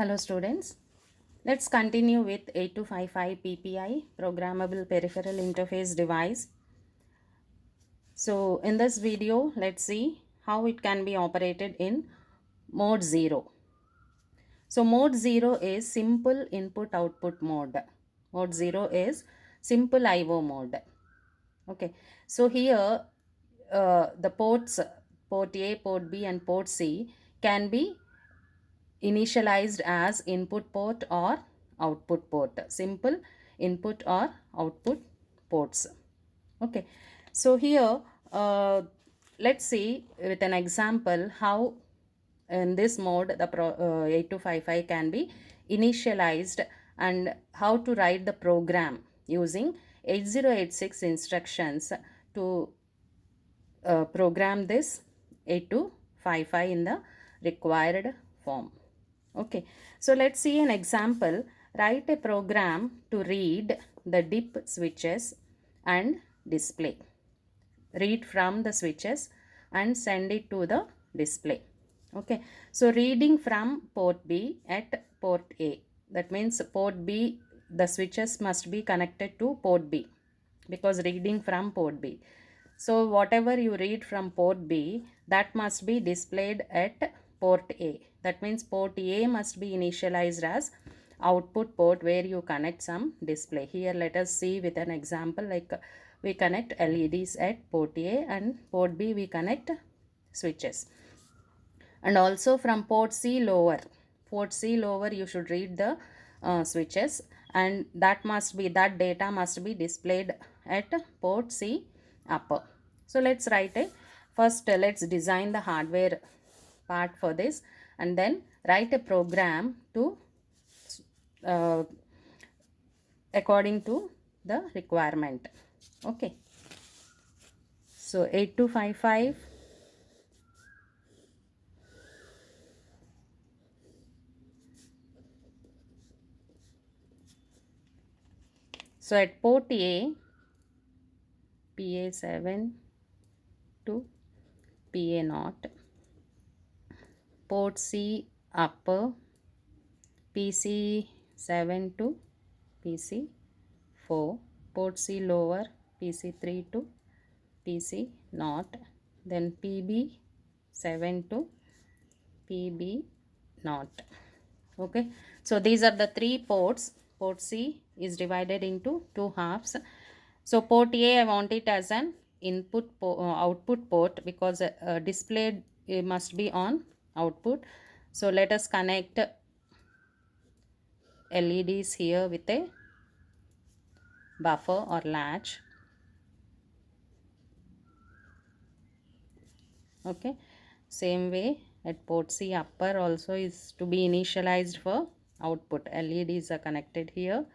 Hello students, let's continue with 8255 PPI Programmable Peripheral Interface Device. So in this video, let's see how it can be operated in mode 0. So mode 0 is simple input output mode. Mode 0 is simple IO mode. Okay, so here the ports, port A, port B and port C can be initialized as input port or output port, simple input or output ports. Okay, so here let's see with an example how in this mode the 8255 can be initialized and how to write the program using 8086 instructions to program this 8255 in the required form. Okay, so let's see an example. Write a program to read the DIP switches and display. Read from the switches and send it to the display. Okay, so reading from port B at port A. That means port B, the switches must be connected to port B because reading from port B. So whatever you read from port B, that must be displayed at port A. That means port A must be initialized as output port where you connect some display. Here let us see with an example, like we connect LEDs at port A and port B we connect switches. And also from port C lower you should read the switches, and that data must be displayed at port C upper. So let's write it first. Let's design the hardware part for this and then write a program to uh, according to the requirement. Okay, so 8255 so at port A, PA7 to PA0, port C upper, PC7 to PC4, port C lower, PC3 to PC0, then PB7 to PB0. Okay, so these are the three ports. Port C is divided into two halves. So port A, I want it as an output port because displayed must be on output. So let us connect LEDs here with a buffer or latch. Okay, same way at port C upper also is to be initialized for output. LEDs are connected here.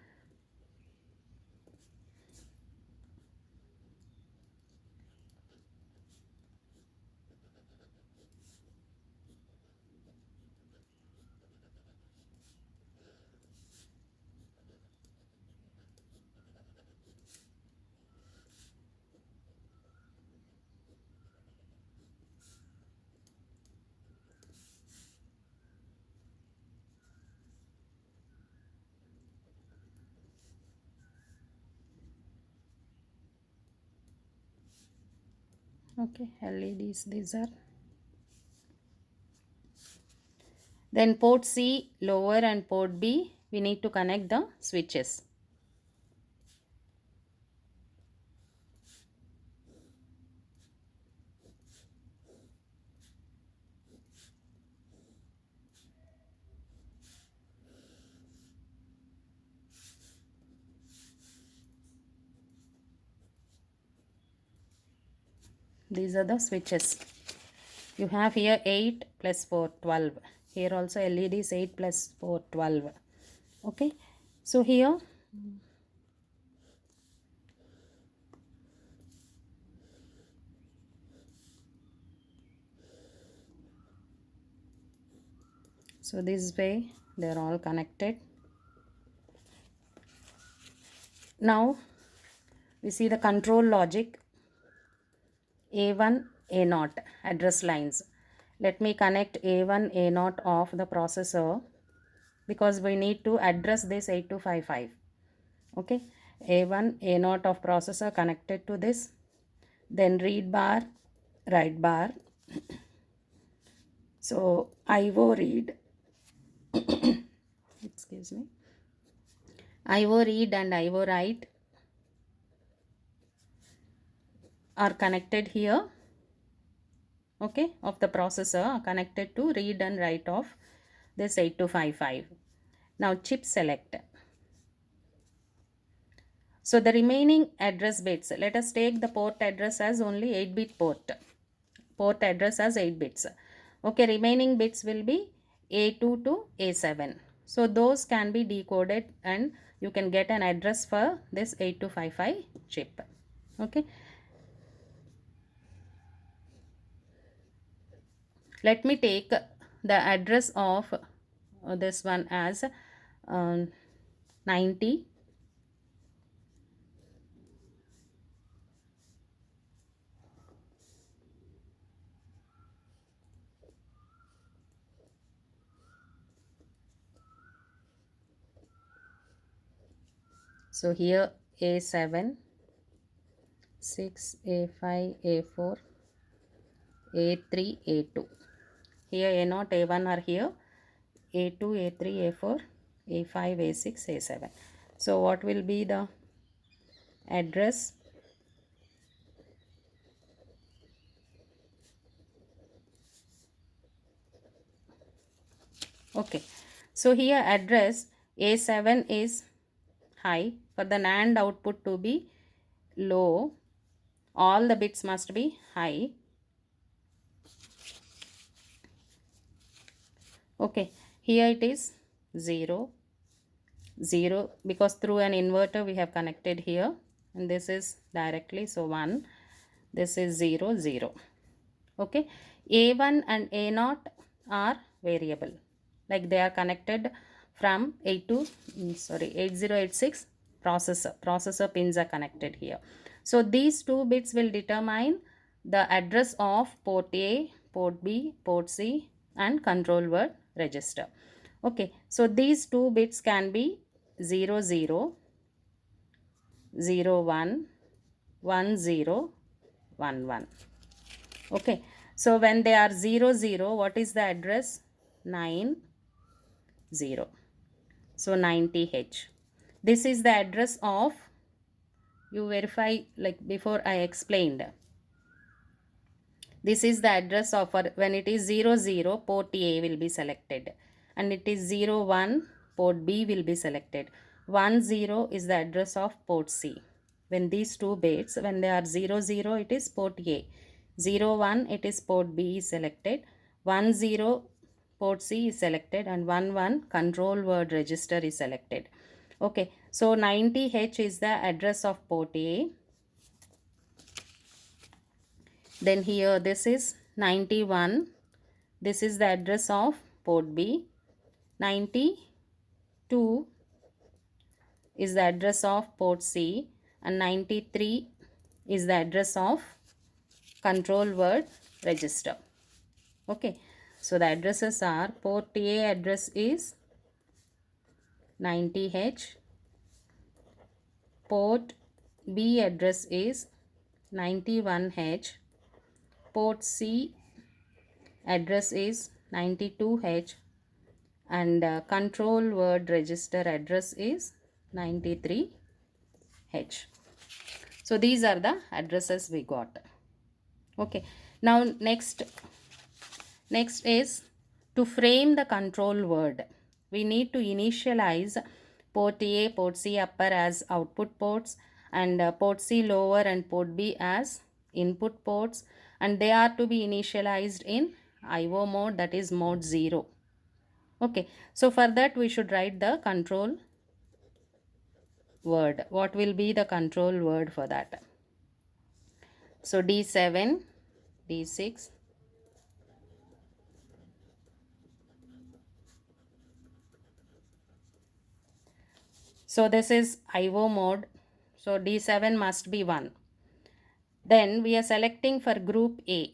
Okay, LEDs these are. Then port C lower and port B, we need to connect the switches. These are the switches. You have here 8 plus 4, 12. Here also LED is 8 plus 4, 12. Okay, so here so this way they are all connected. Now we see the control logic. A1, A0 address lines. Let me connect A1, A0 of the processor because we need to address this 8255. Okay, A1 A0 of processor connected to this, then read bar, write bar. So IO read excuse me, IO read and IO write are connected here, okay, of the processor are connected to read and write of this 8255. Now chip select. So the remaining address bits, let us take the port address as only 8-bit port address as 8 bits. Okay, remaining bits will be A2 to A7. So those can be decoded and you can get an address for this 8255 chip. Okay, let me take the address of this one as 90. So here A7, 6, A5, A4, A3, A2. Here A0, A1 are here, A2, A3, A4, A5, A6, A7. So what will be the address? Okay, so here address A7 is high. For the NAND output to be low, all the bits must be high. Okay, here it is 0, 0, because through an inverter we have connected here, and this is directly, so 1, this is 0, 0. Okay, A1 and A0 are variable, like they are connected from 8086 processor pins are connected here. So these two bits will determine the address of port A, port B, port C and control word register. Okay, so these two bits can be 00, 01, 10, 11. Okay, so when they are 00, what is the address? 90. So 90H. This is the address of, you verify like before I explained. This is the address of when it is 00, port A will be selected, and it is 01, port B will be selected. 10 is the address of port C. When these two bits, when they are 00, it is port A. 01, it is port B is selected. 10, port C is selected, and 11, control word register is selected. Okay, so 90H is the address of port A. Then here this is 91. This is the address of port B. 92 is the address of port C, and 93 is the address of control word register. Okay, so the addresses are, port A address is 90H, port B address is 91H, port C address is 92H, and control word register address is 93H. So these are the addresses we got. Okay, now next is to frame the control word. We need to initialize port A, port C upper as output ports, and port C lower and port B as input ports, and they are to be initialized in IO mode, that is mode 0. Okay, so for that we should write the control word. What will be the control word for that? So D7, D6, so this is IO mode, so D7 must be 1. Then we are selecting for group A,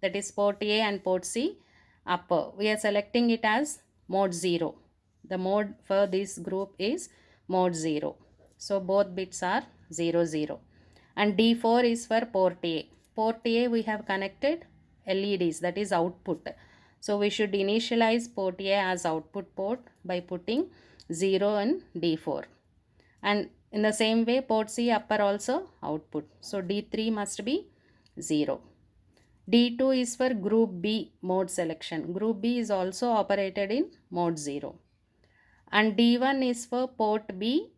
that is port A and port C upper. We are selecting it as mode 0. The mode for this group is mode 0. So both bits are 0 0. And D4 is for port A. Port A we have connected LEDs, that is output. So we should initialize port A as output port by putting 0 in D4. And in the same way port C upper also output. So D3 must be 0. D2 is for group B mode selection. Group B is also operated in mode 0. And D1 is for port B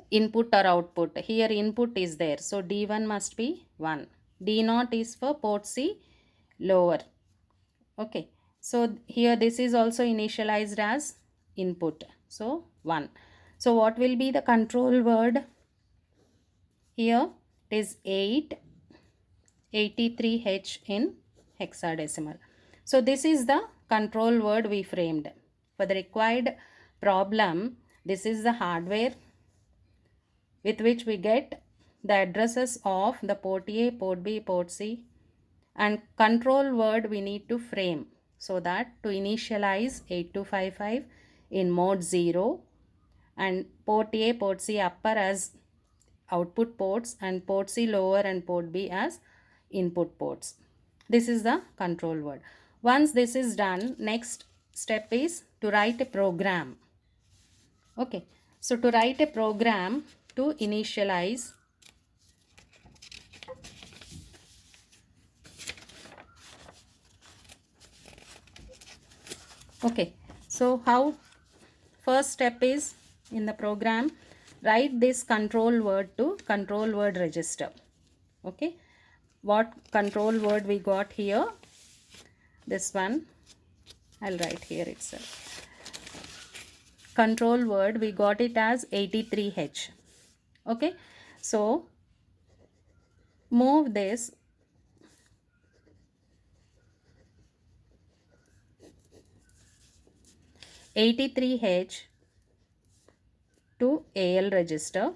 input or output. Here input is there. So D1 must be 1. D0 is for port C lower. Okay. So here this is also initialized as input. So 1. So what will be the control word? Here it is 83H in hexadecimal. So this is the control word we framed. For the required problem, this is the hardware with which we get the addresses of the port A, port B, port C, and control word we need to frame, so that to initialize 8255 in mode 0 and port A, port C upper as output ports and port C lower and port B as input ports. This is the control word. Once this is done, next step is to write a program. Okay, so to write a program to initialize okay, so how first step is in the program, write this control word to control word register. Okay, what control word we got here? This one I'll write here itself. Control word we got it as 83H. Okay, so move this (83H) to AL register.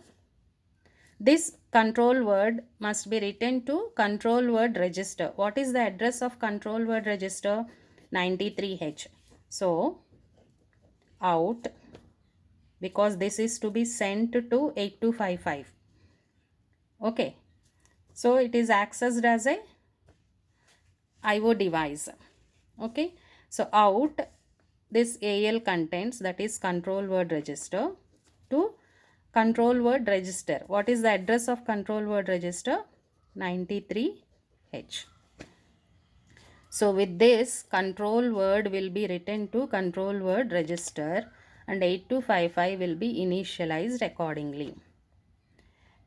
This control word must be written to control word register. What is the address of control word register? 93H. So out, because this is to be sent to 8255. Okay, so it is accessed as a IO device. Okay, so out this AL contents, that is control word register, to control word register. What is the address of control word register? 93H. So with this, control word will be written to control word register and 8255 will be initialized accordingly.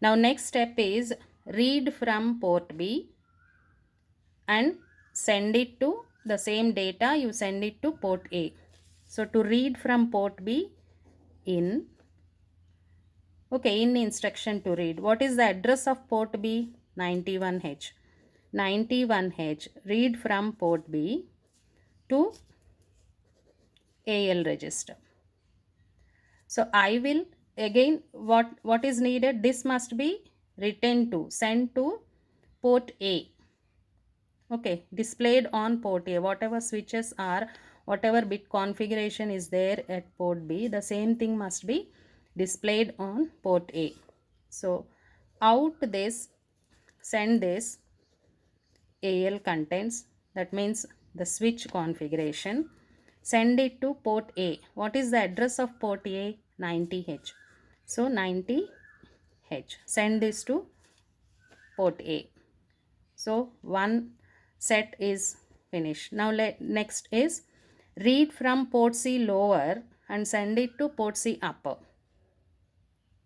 Now next step is read from port B and send it to the same data, you send it to port A. So to read from port B in, okay, in instruction to read. What is the address of port B? 91H. 91H, read from port B to AL register. So I will again, what is needed? This must be written to, sent to port A. Okay, displayed on port A. Whatever switches are, whatever bit configuration is there at port B, the same thing must be displayed on port A. So out this, send this AL contents, that means the switch configuration, send it to port A. What is the address of port A? 90H. So 90H, send this to port A. So one set is finished. Now next is read from port C lower and send it to port C upper.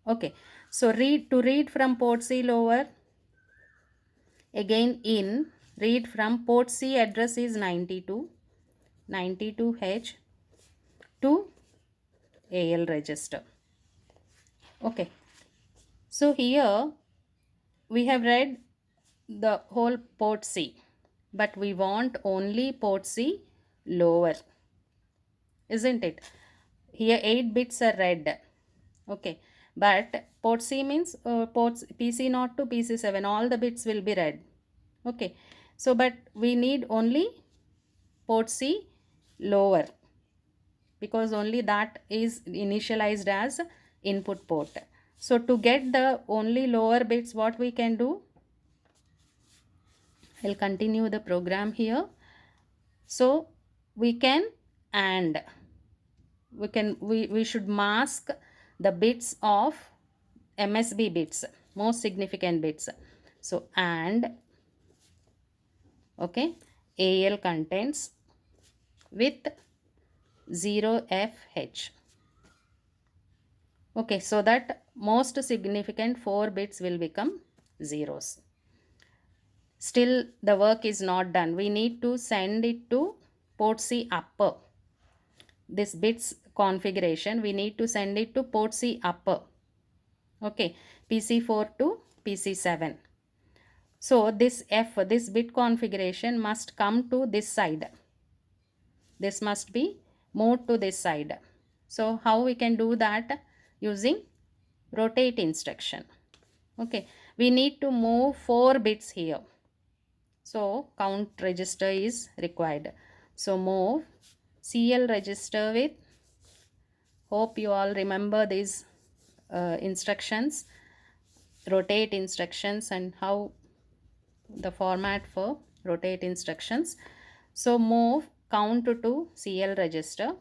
Okay, so read from port C lower, again in read from port C address is 92H to AL register. Okay, so here we have read the whole port C, but we want only port C lower, isn't it? Here 8 bits are read. Okay, but port C means ports PC0 to PC7, all the bits will be read. Okay, so but we need only port C lower. because only that is initialized as input port. So to get the only lower bits, what we can do, I'll continue the program here. So we can AND, we should mask the bits of MSB bits, most significant bits. So AND, okay, AL contents with 0FH. Okay, so that most significant 4 bits will become zeros. Still the work is not done. We need to send it to port C upper. This bits configuration, we need to send it to port C upper. Okay, PC4 to PC7. So this bit configuration must come to this side. This must be moved to this side. So how we can do that? Using rotate instruction. Okay, we need to move 4 bits here. So count register is required. So move CL register with, hope you all remember these instructions, rotate instructions, and how the format for rotate instructions. So move count to CL register,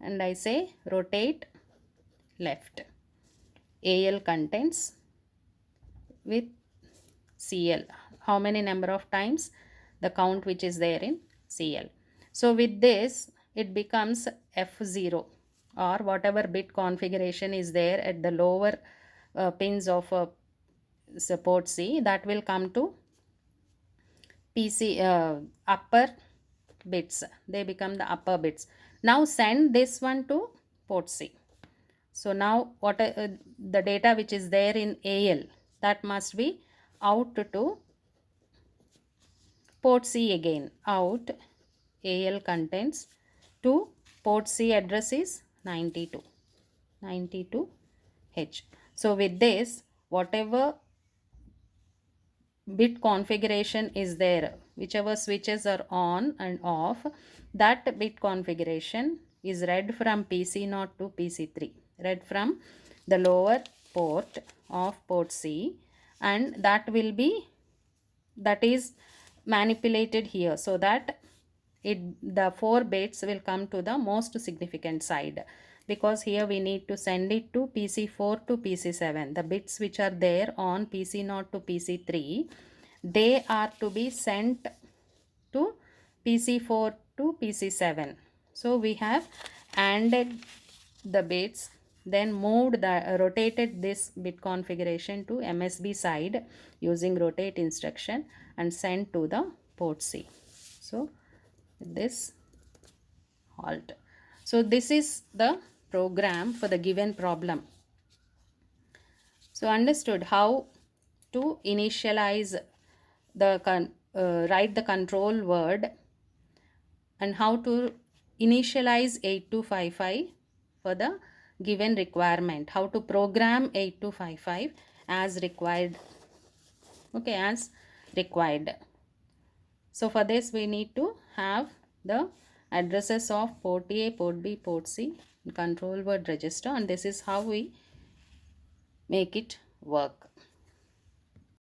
and I say rotate left. AL contents with CL, how many number of times, the count which is there in CL. So with this it becomes F0, or whatever bit configuration is there at the lower pins of support C, that will come to PC upper bits, they become the upper bits. Now send this one to port C. So now what the data which is there in AL, that must be out to port C again. Out AL contents to port C address is 92H. So with this, whatever bit configuration is there, whichever switches are on and off, that bit configuration is read from PC0 to PC3, read from the lower port of port C, and that is manipulated here, so that the 4 bits will come to the most significant side, because here we need to send it to PC4 to PC7. The bits which are there on PC0 to PC3, they are to be sent to PC4 to PC7. So we have ANDed the bits, then rotated this bit configuration to MSB side using rotate instruction and sent to the port C. So this halt. So this is the program for the given problem. So understood how to initialize the write the control word, and how to initialize 8255 for the given requirement, how to program 8255 as required. Okay, as required. So for this we need to have the addresses of port A, port B, port C, control word register, and this is how we make it work.